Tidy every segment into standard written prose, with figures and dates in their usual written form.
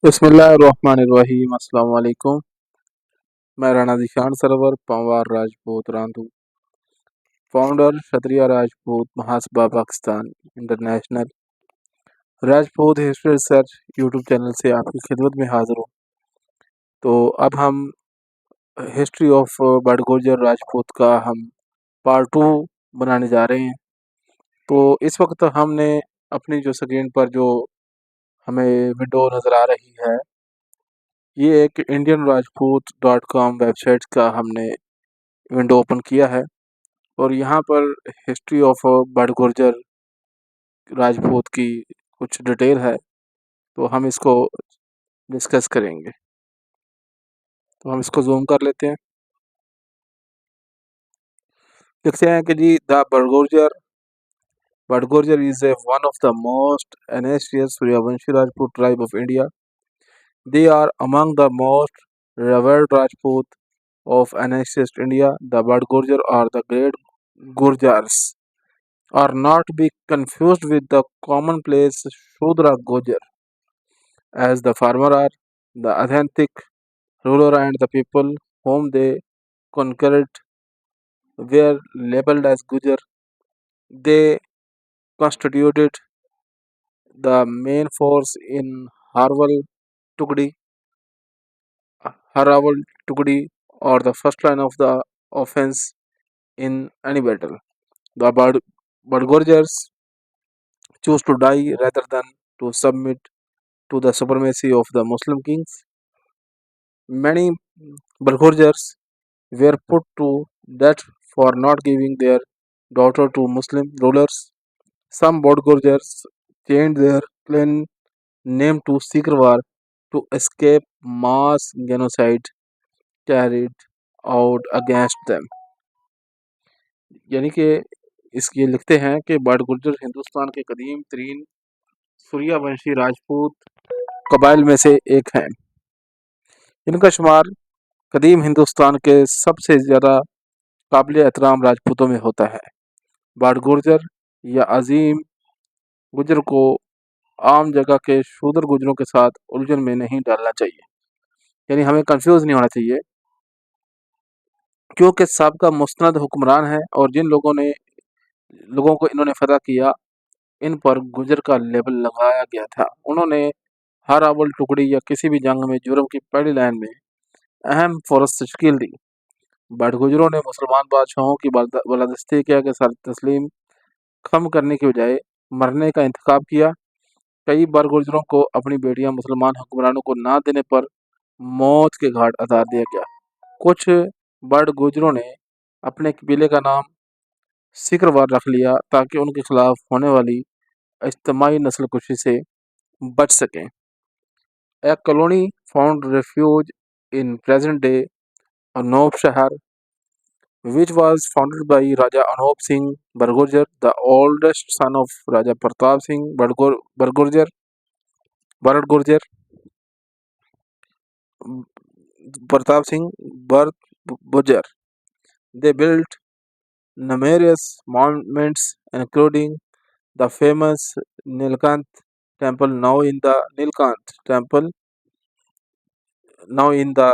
बिस्मिल्लाहिर्रहमानिर्रहीम अस्सलाम वालेकुम। मैं Rana Dishan Sarwar Panwar Rajput Randhu, founder Kshatriya Rajput Mahasabha Pakistan international Rajput history research YouTube channel से आपकी खिदमत में हाजिर हूँ। तो अब हम हिस्ट्री ऑफ बड़गुजर राजपूत का हम पार्ट 2 बनाने जा रहे हैं। तो इस वक्त हमने अपनी जो स्क्रीन पर जो हमें विंडो नज़र आ रही है, ये एक इंडियन राजपूत .com वेबसाइट का हमने विंडो ओपन किया है और यहाँ पर हिस्ट्री ऑफ बड़गुजर राजपूत की कुछ डिटेल है, तो हम इसको डिस्कस करेंगे। तो हम इसको जूम कर लेते हैं। देखते हैं कि जी the Badgujar is one of the most ancient Suryavanshi Rajput tribe of India. They are among the most revered Rajput of ancient India. The Badgurjar or the Great Gurjars are not to be confused with the commonplace Shudra Gujar, as the former are the authentic ruler and the people whom they conquered were labeled as Gujar. They constituted the main force in Tugdi, Haraval Tugdi, or the first line of the offense in any battle. The Badgurjars choose to die rather than to submit to the supremacy of the Muslim kings. Many Badgurjars were put to death for not giving their daughter to Muslim rulers. Some Badgurjars changed their clan name to Sikrwar to escape mass genocide carried out against them. यानी कि ये लिखते हैं कि बाड़गुजर हिंदुस्तान के कदीम तरीन सूर्यवंशी राजपूत कबाइल में से एक हैं। इनका शुमार कदीम हिंदुस्तान के सबसे ज़्यादा काबिल एहतराम राजपूतों में होता है। बाड़गुजर या अजीम गुजर को आम जगह के शूदर गुजरों के साथ उलझन में नहीं डालना चाहिए, यानी हमें कंफ्यूज नहीं होना चाहिए, क्योंकि सबका मुस्तनद हुक्मरान है और जिन लोगों को इन्होंने फतह किया, इन पर गुजर का लेबल लगाया गया था। उन्होंने हर अव्वल टुकड़ी या किसी भी जंग में जुर्म की पहली लाइन में अहम फरस तश्कील दी। बाड़गुजरों ने मुसलमान बादशाहों की बालादस्ती किया कि सर तस्लीम खम करने के बजाय मरने का इंतखाब किया। कई बाड़गुजरों को अपनी बेटियां मुसलमान हुक्मरानों को ना देने पर मौत के घाट उतार दिया गया। कुछ बाड़गुजरों ने अपने कबीले का नाम सिक्रवार रख लिया ताकि उनके खिलाफ होने वाली इज्तिमाई नस्ल कुशी से बच सकें। A colony found refuge in present-day Anop Shahar, which was founded by Raja Anop Singh Bargurjar, the oldest son of Raja Pratap Singh Bargurjar. Bargurjar Pratap Singh Bargurjar. They built numerous monuments, including the famous Nilkant Temple, now in the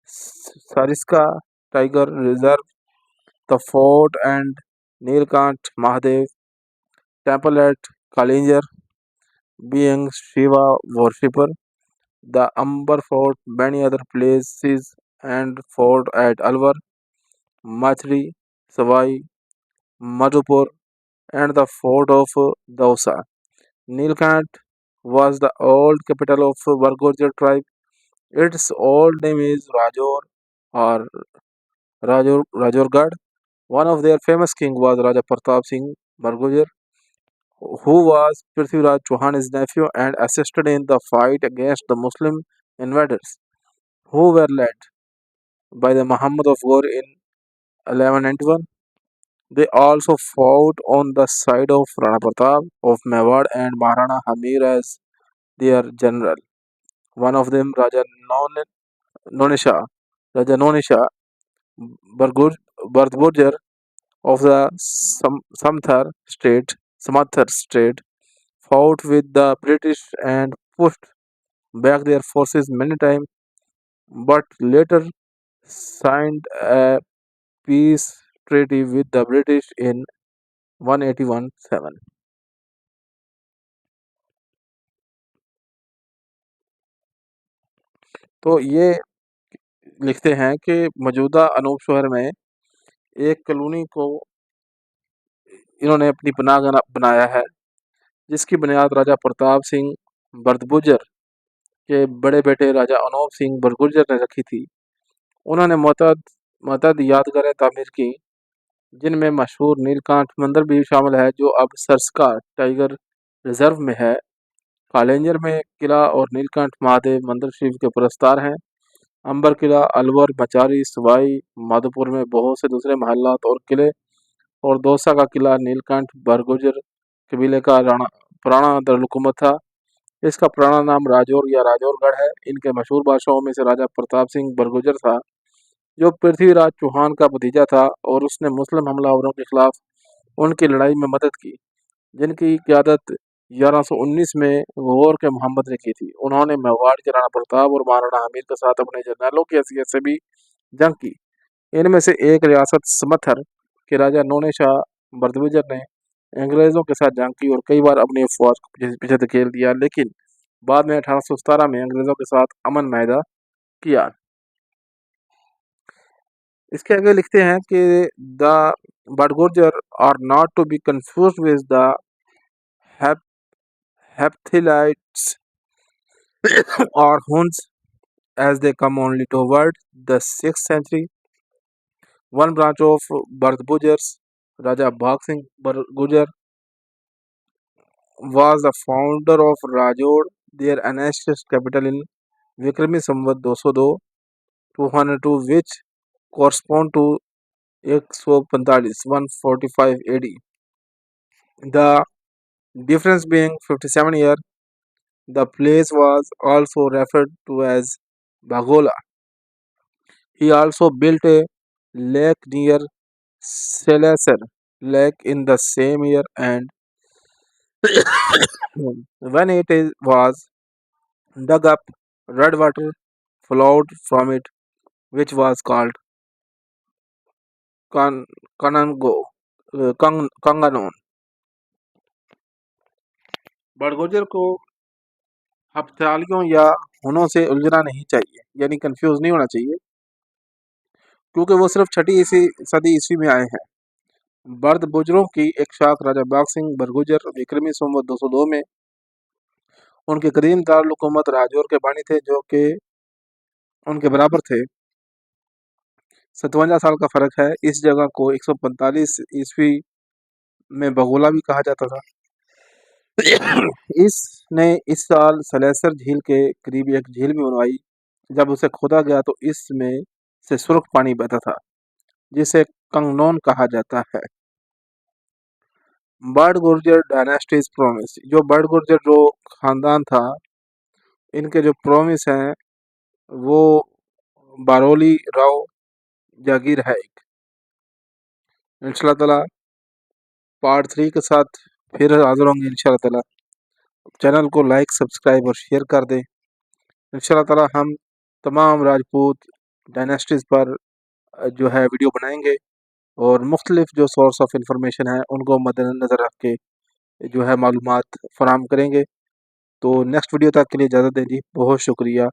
Sariska Tiger Reserve, the fort and Nilkant Mahadev temple at Kalinjar, being Shiva worshipper, the Amber Fort, many other places, and fort at Alwar, Mathri, Savai, Madhupur, and the fort of Dausa. Nilkant was the old capital of Bargurjar tribe. Its old name is Rajor or Rajorgad. One of their famous king was Raja Pratap Singh Bargurjar, who was Prithviraj Chauhan's nephew and assisted in the fight against the Muslim invaders, who were led by the Muhammad of Ghor in 1191. They also fought on the side of Rana Pratap of Mewar and Maharana Hamir as their general. One of them, Nonisha, Raja Nonisha Bargur, Bardgurjar of the Samathar state, fought with the British and pushed back their forces many times, but later signed a peace treaty with the British in 181-7. तो ये लिखते हैं कि मौजूदा अनूप शहर में एक colony को इन्होंने अपनी पनाह बनाया है, जिसकी बुनियाद राजा प्रताप सिंह बरगुजर के बड़े बेटे राजा अनूप सिंह बरगुजर ने रखी थी। उन्होंने मतद यादगारें तामीर की, जिनमें मशहूर नीलकंठ मंदिर भी शामिल है, जो अब सरस्का टाइगर रिजर्व में है। कालेंजर में किला और नीलकंठ महादेव मंदिर शिव के पुरस्कार हैं। अंबर किला, अलवर, बचारी, सवाई माधोपुर में बहुत से दूसरे महलात और किले, और दौसा का किला नीलकंठ बरगुजर कबीले का पुराना दरलुकूमत था। इसका पुराना नाम राजौर या राजौरगढ़ है। इनके मशहूर बादशाहों में से राजा प्रताप सिंह बरगुजर था, जो पृथ्वीराज चौहान का भतीजा था, और उसने मुस्लिम हमलावरों के खिलाफ उनकी लड़ाई में मदद की, जिनकी क़यादत 1119 में गौर के मोहम्मद ने की थी। उन्होंने मेवाड़ के राणा प्रताप और महाराणा हमीर के साथ अपने जर्नैलों की हैसियत से भी जंग की। इनमें से एक रियासत समथर के राजा नोने शाह बरगुजर ने अंग्रेज़ों के साथ जंग की और कई बार अपनी फौज को पीछे धकेल दिया, लेकिन बाद में 1817 में अंग्रेज़ों के साथ अमन माहिदा किया। इसके आगे लिखते हैं कि the Badgujar are not to be confused with the Hephthalites or Huns, as they come only toward the 6th century. One branch of Bardgujars, Raja Bhag Singh Bargujar, was the founder of Rajod, their ancient capital in Vikrami Samvat 202, which correspond to 145 AD. The difference being 57 years, the place was also referred to as Bagola. He also built a lake near Selasar Lake in the same year, and when was dug up, red water flowed from it, which was called Kan- Kanango, Kanganon. बड़गोजर को हफ्तालियों या हुनों से उलझना नहीं चाहिए, यानी confuse नहीं होना चाहिए, क्योंकि वो सिर्फ छठी सदी ईस्वी में आए हैं। बर्द बुजरों की एक शाख राजा बाग सिंह बरगुजर विक्रमी संवत 202 में उनके कदीम दारुल-हुकूमत राजौर के बानी थे, जो कि उनके बराबर थे। 57 साल का फर्क है। इस जगह को 145 ईस्वी में बगोला भी कहा जाता था। इसने इस साल सलेसर झील के करीब एक झील भी बनवाई। जब उसे खोदा गया तो इसमें से सुर्ख पानी बहता था, जिसे कंगनौन कहा जाता है। बर्ड गुर्जर डायनेस्टीज प्रोमिस, जो बर्ड गुर्जर जो खानदान था, इनके जो प्रोमिस हैं वो बारोली राव जागीर है। इंशाल्लाह ताला पार्ट 3 के साथ फिर हाजिर होंगे इंशाल्लाह ताला। चैनल को लाइक, सब्सक्राइब और शेयर कर दें। इंशाल्लाह ताला हम तमाम राजपूत डायनेस्टीज़ पर जो है वीडियो बनाएंगे, और मुख्तलिफ जो सोर्स ऑफ इंफॉर्मेशन है उनको मद्देनज़र रख के जो है मालूमात फराहम करेंगे। तो नेक्स्ट वीडियो तक के लिए इजाज़त दें जी। बहुत शुक्रिया।